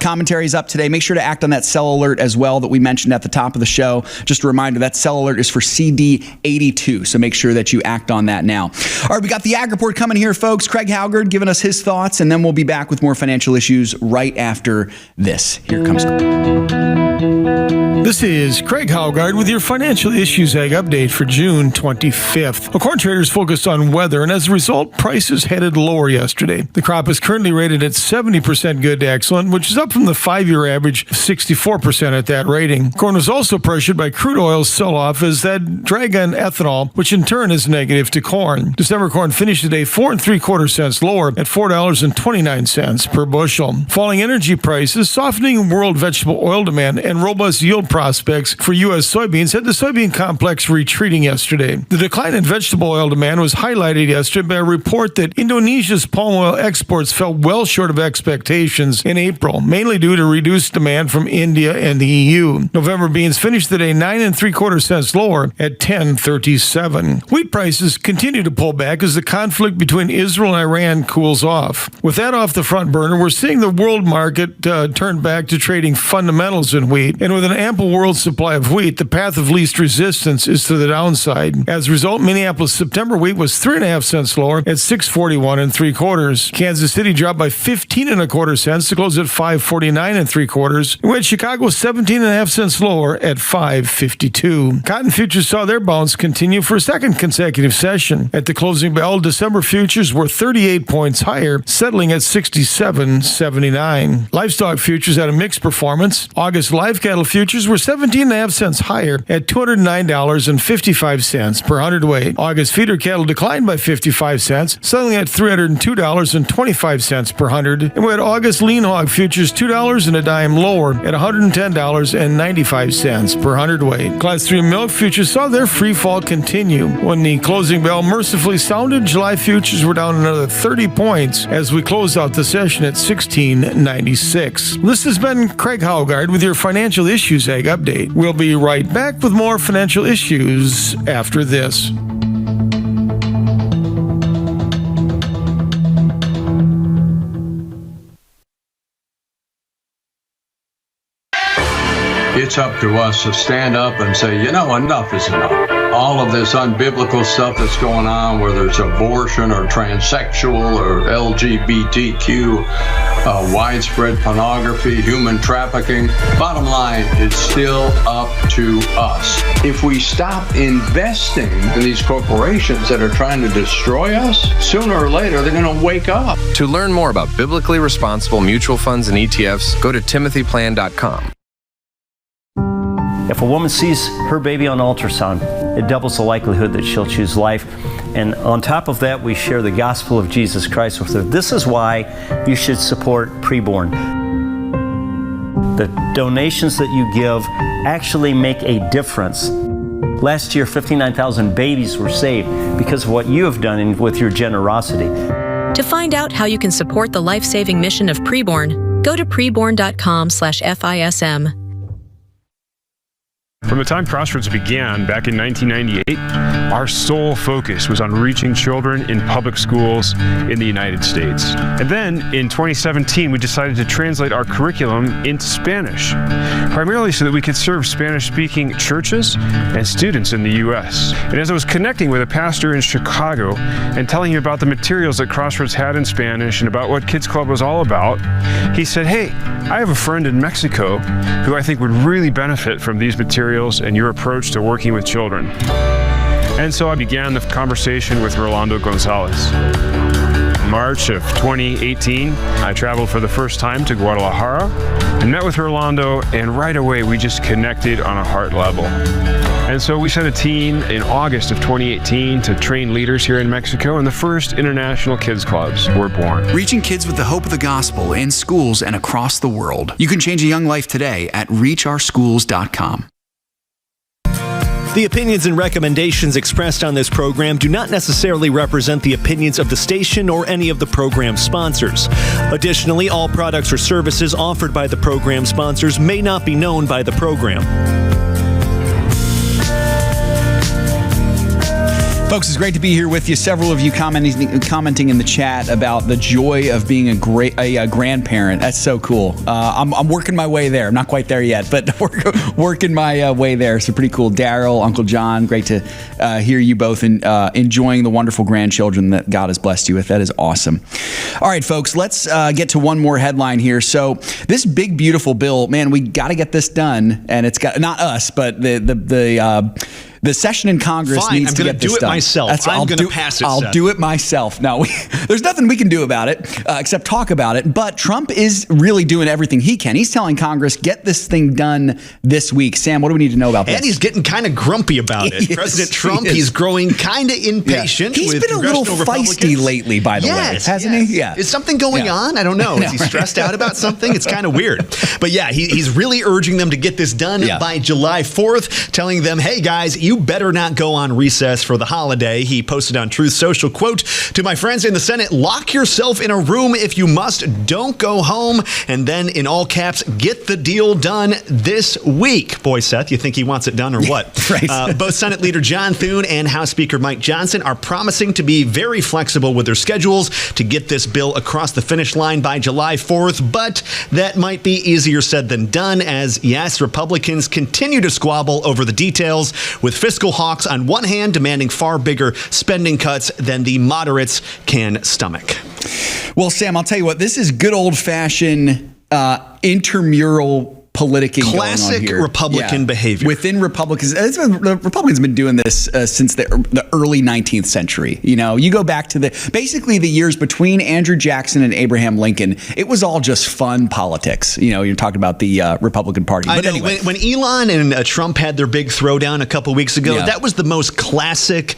Commentary is up today. Make sure to act on that sell alert as well that we mentioned at the top of the show. Just a reminder, that sell alert is for CD82, so make sure that you act on that now. All right, we got the ag report coming here, folks. Craig Haugaard giving us his thoughts, and then we'll be back with more financial issues right after this. Here comes... This is Craig Haugaard with your Financial Issues Ag Update for June 25th. Corn traders focused on weather, and as a result, prices headed lower yesterday. The crop is currently rated at 70% good to excellent, which is up from the 5-year average of 64% at that rating. Corn was also pressured by crude oil sell-off as that drag on ethanol, which in turn is negative to corn. December corn finished today 4 3/4 cents lower at $4.29 per bushel. Falling energy prices, softening world vegetable oil demand, and robust yield prospects for U.S. soybeans had the soybean complex retreating yesterday. The decline in vegetable oil demand was highlighted yesterday by a report that Indonesia's palm oil exports fell well short of expectations in April, mainly due due to reduced demand from India and the EU. November beans finished the day 9 3/4 cents lower at 10.37. Wheat prices continue to pull back as the conflict between Israel and Iran cools off. With that off the front burner, we're seeing the world market turn back to trading fundamentals in wheat. And with an ample world supply of wheat, the path of least resistance is to the downside. As a result, Minneapolis September wheat was 3.5 cents lower at 6.41 3/4. Kansas City dropped by 15 1/4 cents to close at 5.49 3/4. And we had Chicago 17.5 cents lower at 5.52. Cotton futures saw their bounce continue for a second consecutive session. At the closing bell, December futures were 38 points higher, settling at 67.79. Livestock futures had a mixed performance. August live cattle futures were 17.5 cents higher at $209.55 per hundredweight. August feeder cattle declined by 55 cents, settling at $302.25 per hundred. And we had August lean hog futures $2 and a dime lower at $110.95 per hundredweight. Class 3 milk futures saw their free fall continue. When the closing bell mercifully sounded, July futures were down another 30 points as we closed out the session at 16.96. This has been Craig Haugaard with your Financial Issues Egg Update. We'll be right back with more financial issues after this. It's up to us to stand up and say, enough is enough. All of this unbiblical stuff that's going on, whether it's abortion or transsexual or LGBTQ, widespread pornography, human trafficking. Bottom line, it's still up to us. If we stop investing in these corporations that are trying to destroy us, sooner or later they're going to wake up. To learn more about biblically responsible mutual funds and ETFs, go to timothyplan.com. If a woman sees her baby on ultrasound, it doubles the likelihood that she'll choose life. And on top of that, we share the gospel of Jesus Christ with her. This is why you should support preborn. The donations that you give actually make a difference. Last year, 59,000 babies were saved because of what you have done with your generosity. To find out how you can support the life-saving mission of Preborn, go to preborn.com/FISM. From the time Crossroads began back in 1998, our sole focus was on reaching children in public schools in the United States. And then in 2017, we decided to translate our curriculum into Spanish, primarily so that we could serve Spanish-speaking churches and students in the U.S. And as I was connecting with a pastor in Chicago and telling him about the materials that Crossroads had in Spanish and about what Kids Club was all about, he said, "Hey, I have a friend in Mexico who I think would really benefit from these materials and your approach to working with children." And so I began the conversation with Rolando Gonzalez. In March of 2018, I traveled for the first time to Guadalajara and met with Rolando, and right away we just connected on a heart level. And so we sent a team in August of 2018 to train leaders here in Mexico, and the first international kids clubs were born. Reaching kids with the hope of the gospel in schools and across the world. You can change a young life today at reachourschools.com. The opinions and recommendations expressed on this program do not necessarily represent the opinions of the station or any of the program sponsors. Additionally, all products or services offered by the program sponsors may not be known by the program. Folks, it's great to be here with you. Several of you commenting in the chat about the joy of being a grandparent. That's so cool. I'm working my way there. I'm not quite there yet, but working my way there. So pretty cool. Daryl, Uncle John, great to hear you both enjoying the wonderful grandchildren that God has blessed you with. That is awesome. All right, folks, let's get to one more headline here. So this big, beautiful bill, man, we got to get this done, and it's got not us, but the session in Congress needs to get this done. I'm going to pass it, I'll Seth. do it myself. No, there's nothing we can do about it except talk about it. But Trump is really doing everything he can. He's telling Congress, get this thing done this week. Sam, what do we need to know about this? And he's getting kind of grumpy about it. President Trump, he's growing kind of impatient. He's been a little feisty lately, by the way, hasn't he? Yeah. Is something going on? I don't know. Is he stressed out about something? It's kind of weird. But yeah, he's really urging them to get this done by July 4th, telling them, hey guys, you you better not go on recess for the holiday. He posted on Truth Social, quote, "To my friends in the Senate, lock yourself in a room if you must. Don't go home." And then in all caps, "Get the deal done this week." Boy, Seth, you think he wants it done or what? Right. Both Senate Leader John Thune and House Speaker Mike Johnson are promising to be very flexible with their schedules to get this bill across the finish line by July 4th. But that might be easier said than done, as yes, Republicans continue to squabble over the details, with fiscal hawks on one hand demanding far bigger spending cuts than the moderates can stomach. Well, Sam, I'll tell you what, this is good old-fashioned intramural politicking classic going on here. Republican behavior within Republicans. The Republicans have been doing this since the early 19th century. You know, you go back to basically the years between Andrew Jackson and Abraham Lincoln. It was all just fun politics. You know, you're talking about the Republican Party. But anyway, when Elon and Trump had their big throwdown a couple weeks ago, that was the most classic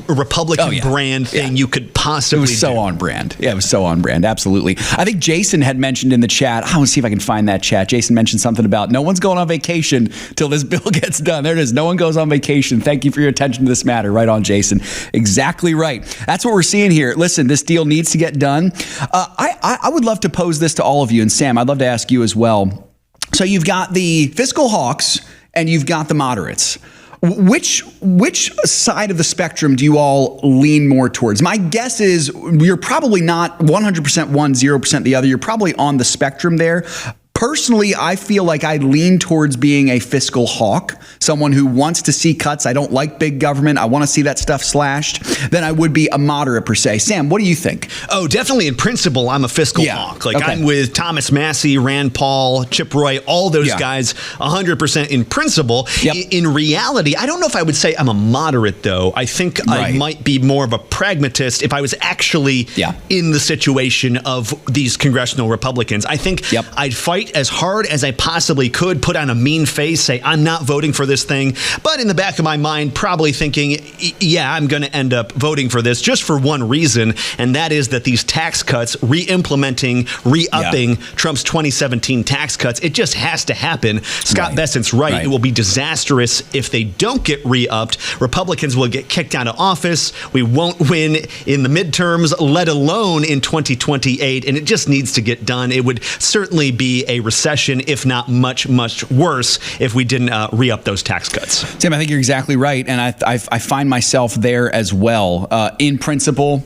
Republican brand thing you could possibly do. It was so on brand. Yeah, it was so on brand. Absolutely. I think Jason had mentioned in the chat, I want to see if I can find that chat. Jason mentioned something about no one's going on vacation till this bill gets done. There it is. No one goes on vacation. Thank you for your attention to this matter. Right on, Jason. Exactly right. That's what we're seeing here. Listen, this deal needs to get done. I would love to pose this to all of you. And Sam, I'd love to ask you as well. So you've got the fiscal hawks and you've got the moderates. Which side of the spectrum do you all lean more towards? My guess is you're probably not 100% one, 0% the other. You're probably on the spectrum there. Personally, I feel like I lean towards being a fiscal hawk, someone who wants to see cuts. I don't like big government. I want to see that stuff slashed. Then I would be a moderate per se. Sam, what do you think? Oh, definitely in principle, I'm a fiscal hawk. I'm with Thomas Massey, Rand Paul, Chip Roy, all those guys 100% in principle. In reality, I don't know if I would say I'm a moderate, though. I think I might be more of a pragmatist if I was actually in the situation of these congressional Republicans. I think I'd fight as hard as I possibly could, put on a mean face, say I'm not voting for this thing, but in the back of my mind probably thinking, yeah, I'm going to end up voting for this just for one reason, and that is that these tax cuts, re-implementing, re-upping Trump's 2017 tax cuts, it just has to happen. Scott Bessent's right. It will be disastrous if they don't get re-upped. Republicans will get kicked out of office. We won't win in the midterms, let alone in 2028, and it just needs to get done. It would certainly be a recession, if not much, much worse, if we didn't re-up those tax cuts. Tim, I think you're exactly right, and I find myself there as well. In principle,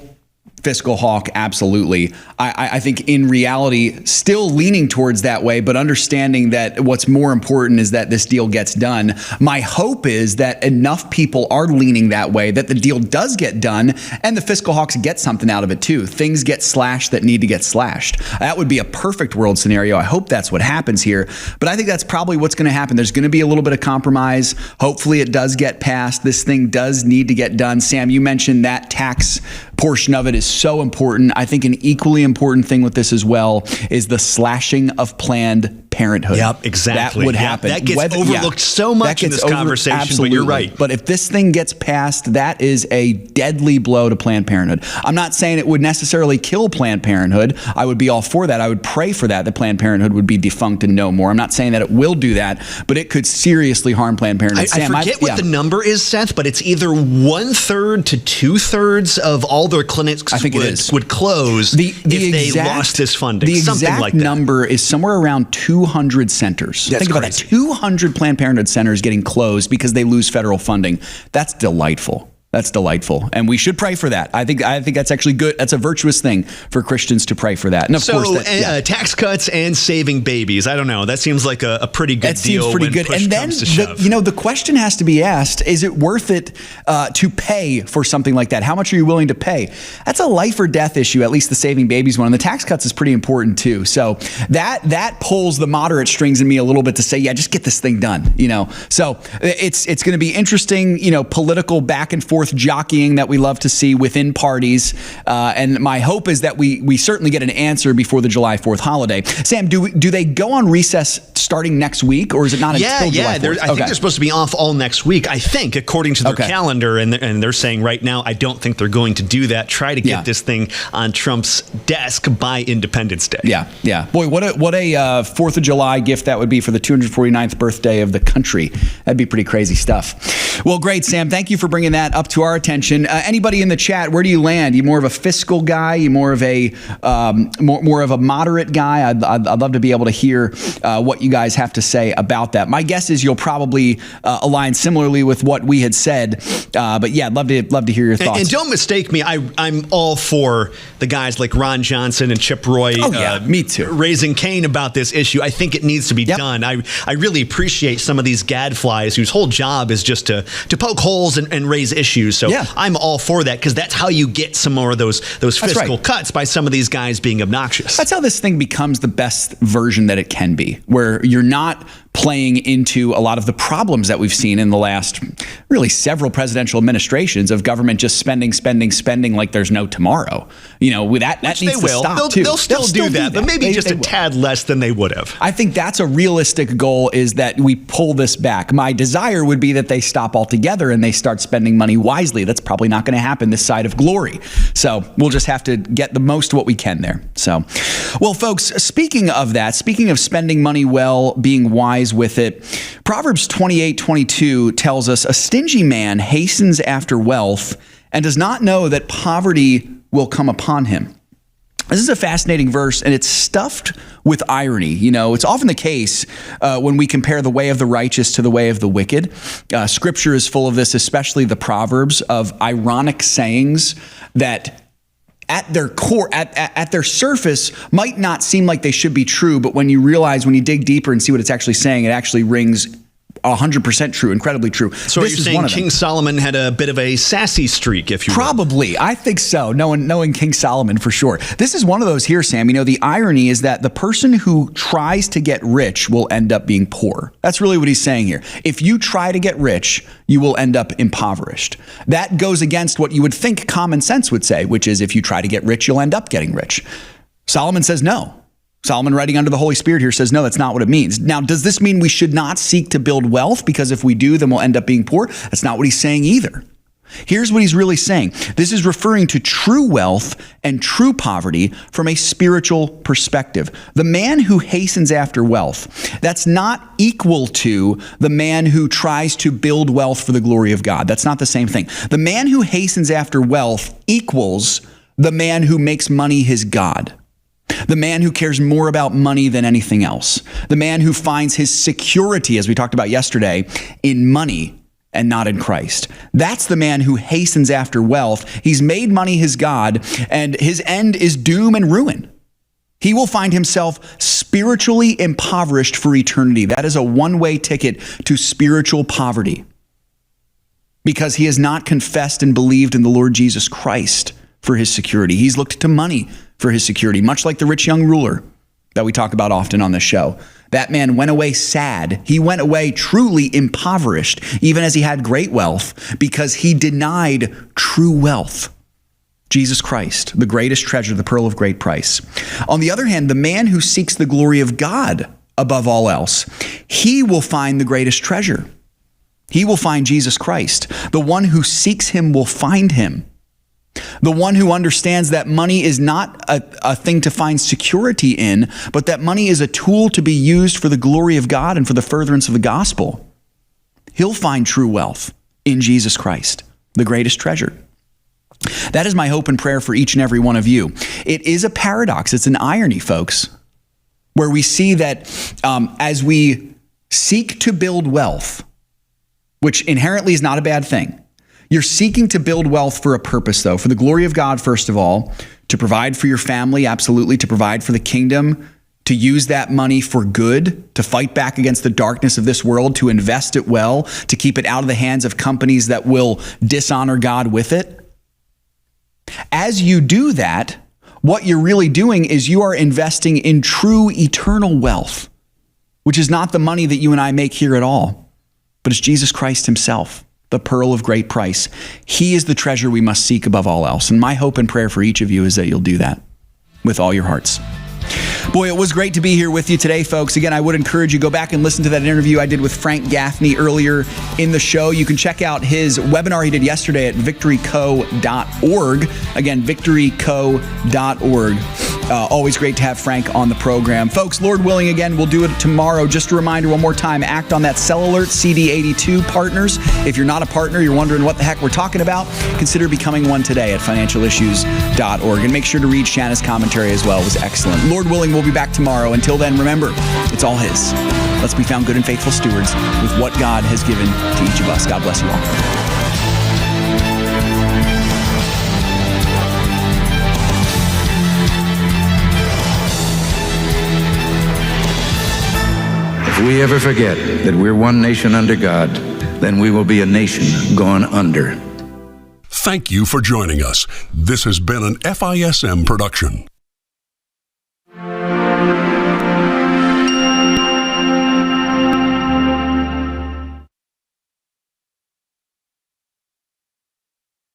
fiscal hawk, absolutely. I think in reality, still leaning towards that way, but understanding that what's more important is that this deal gets done. My hope is that enough people are leaning that way that the deal does get done and the fiscal hawks get something out of it too. Things get slashed that need to get slashed. That would be a perfect world scenario. I hope that's what happens here, but I think that's probably what's going to happen. There's going to be a little bit of compromise. Hopefully it does get passed. This thing does need to get done. Sam, you mentioned that tax portion of it is so important. I think an equally important thing with this as well is the slashing of Planned Parenthood. Yep, exactly. That would happen. That gets overlooked so much in this conversation, absolutely. But you're right. But if this thing gets passed, that is a deadly blow to Planned Parenthood. I'm not saying it would necessarily kill Planned Parenthood. I would be all for that. I would pray for that Planned Parenthood would be defunct and no more. I'm not saying that it will do that, but it could seriously harm Planned Parenthood. I forget what the number is, Seth, but it's either 1/3 to 2/3 of all their clinics would close if they lost this funding. The something exact like that. number is somewhere around 200 centers. That's Think about that. 200 Planned Parenthood centers getting closed because they lose federal funding. That's delightful. That's delightful. And we should pray for that. I think that's actually good. That's a virtuous thing for Christians to pray for that. And of course, tax cuts and saving babies. I don't know. That seems like a pretty good deal. Seems pretty good. And then the question has to be asked, is it worth it to pay for something like that? How much are you willing to pay? That's a life or death issue, at least the saving babies one. And the tax cuts is pretty important too. So that pulls the moderate strings in me a little bit to say, yeah, just get this thing done. So it's going to be interesting, political back and forth jockeying that we love to see within parties. And my hope is that we certainly get an answer before the July 4th holiday. Sam, do they go on recess starting next week, or is it not until July 4th? I think they're supposed to be off all next week, I think, according to their calendar. And they're saying right now, I don't think they're going to do that. Try to get this thing on Trump's desk by Independence Day. Yeah. Boy, what a 4th of July gift that would be for the 249th birthday of the country. That'd be pretty crazy stuff. Well, great, Sam. Thank you for bringing that up to our attention. Anybody in the chat, where do you land? You more of a fiscal guy? You more of a more of a moderate guy? I'd love to be able to hear what you guys have to say about that. My guess is you'll probably align similarly with what we had said. But yeah, I'd love to hear your thoughts. And don't mistake me. I'm all for the guys like Ron Johnson and Chip Roy. Oh, yeah, me too. Raising Cain about this issue. I think it needs to be done. I really appreciate some of these gadflies whose whole job is just to poke holes and raise issues. So I'm all for that, because that's how you get some more of those fiscal cuts, by some of these guys being obnoxious. That's how this thing becomes the best version that it can be, where you're not playing into a lot of the problems that we've seen in the last really several presidential administrations of government just spending like there's no tomorrow. You know, with that needs to stop too. They'll still do that, but maybe just a tad less than they would have. I think that's a realistic goal, is that we pull this back. My desire would be that they stop altogether and they start spending money wisely. That's probably not going to happen this side of glory. So we'll just have to get the most what we can there. So, well, folks, speaking of that, speaking of spending money well, being wise with it, Proverbs 28:22 tells us a stingy man hastens after wealth and does not know that poverty will come upon him. This is a fascinating verse, and it's stuffed with irony. You know, it's often the case when we compare the way of the righteous to the way of the wicked. Scripture is full of this, especially the Proverbs, of ironic sayings that at their core, at their surface, might not seem like they should be true, but when you dig deeper and see what it's actually saying, it actually rings 100% true, incredibly true. So you're saying King Solomon had a bit of a sassy streak, if you will? Probably. I think so, knowing King Solomon for sure. This is one of those here, Sam. You know, the irony is that the person who tries to get rich will end up being poor. That's really what he's saying here. If you try to get rich, you will end up impoverished. That goes against what you would think common sense would say, which is if you try to get rich, you'll end up getting rich. Solomon says no. Solomon, writing under the Holy Spirit here, says, no, that's not what it means. Now, does this mean we should not seek to build wealth? Because if we do, then we'll end up being poor? That's not what he's saying either. Here's what he's really saying. This is referring to true wealth and true poverty from a spiritual perspective. The man who hastens after wealth, that's not equal to the man who tries to build wealth for the glory of God. That's not the same thing. The man who hastens after wealth equals the man who makes money his God. The man who cares more about money than anything else. The man who finds his security, as we talked about yesterday, in money and not in Christ. That's the man who hastens after wealth. He's made money his God, and his end is doom and ruin. He will find himself spiritually impoverished for eternity. That is a one-way ticket to spiritual poverty, because he has not confessed and believed in the Lord Jesus Christ for his security. He's looked to money for his security, much like the rich young ruler that we talk about often on this show. That man went away sad. He went away truly impoverished, even as he had great wealth, because he denied true wealth. Jesus Christ, the greatest treasure, the pearl of great price. On the other hand, the man who seeks the glory of God above all else, he will find the greatest treasure. He will find Jesus Christ. The one who seeks him will find him. The one who understands that money is not a thing to find security in, but that money is a tool to be used for the glory of God and for the furtherance of the gospel. He'll find true wealth in Jesus Christ, the greatest treasure. That is my hope and prayer for each and every one of you. It is a paradox. It's an irony, folks, where we see that as we seek to build wealth, which inherently is not a bad thing, you're seeking to build wealth for a purpose, though, for the glory of God, first of all, to provide for your family, absolutely, to provide for the kingdom, to use that money for good, to fight back against the darkness of this world, to invest it well, to keep it out of the hands of companies that will dishonor God with it. As you do that, what you're really doing is you are investing in true eternal wealth, which is not the money that you and I make here at all, but it's Jesus Christ himself, the pearl of great price. He is the treasure we must seek above all else. And my hope and prayer for each of you is that you'll do that with all your hearts. Boy, it was great to be here with you today, folks. Again, I would encourage you to go back and listen to that interview I did with Frank Gaffney earlier in the show. You can check out his webinar he did yesterday at victoryco.org. Again, victoryco.org. Always great to have Frank on the program. Folks, Lord willing, again, we'll do it tomorrow. Just a reminder one more time, act on that Cell Alert CD82 partners. If you're not a partner, you're wondering what the heck we're talking about, consider becoming one today at financialissues.org. And make sure to read Shanna's commentary as well. It was excellent. Lord willing, we'll be back tomorrow. Until then, remember, it's all His. Let's be found good and faithful stewards with what God has given to each of us. God bless you all. If we ever forget that we're one nation under God, then we will be a nation gone under. Thank you for joining us. This has been an FISM production.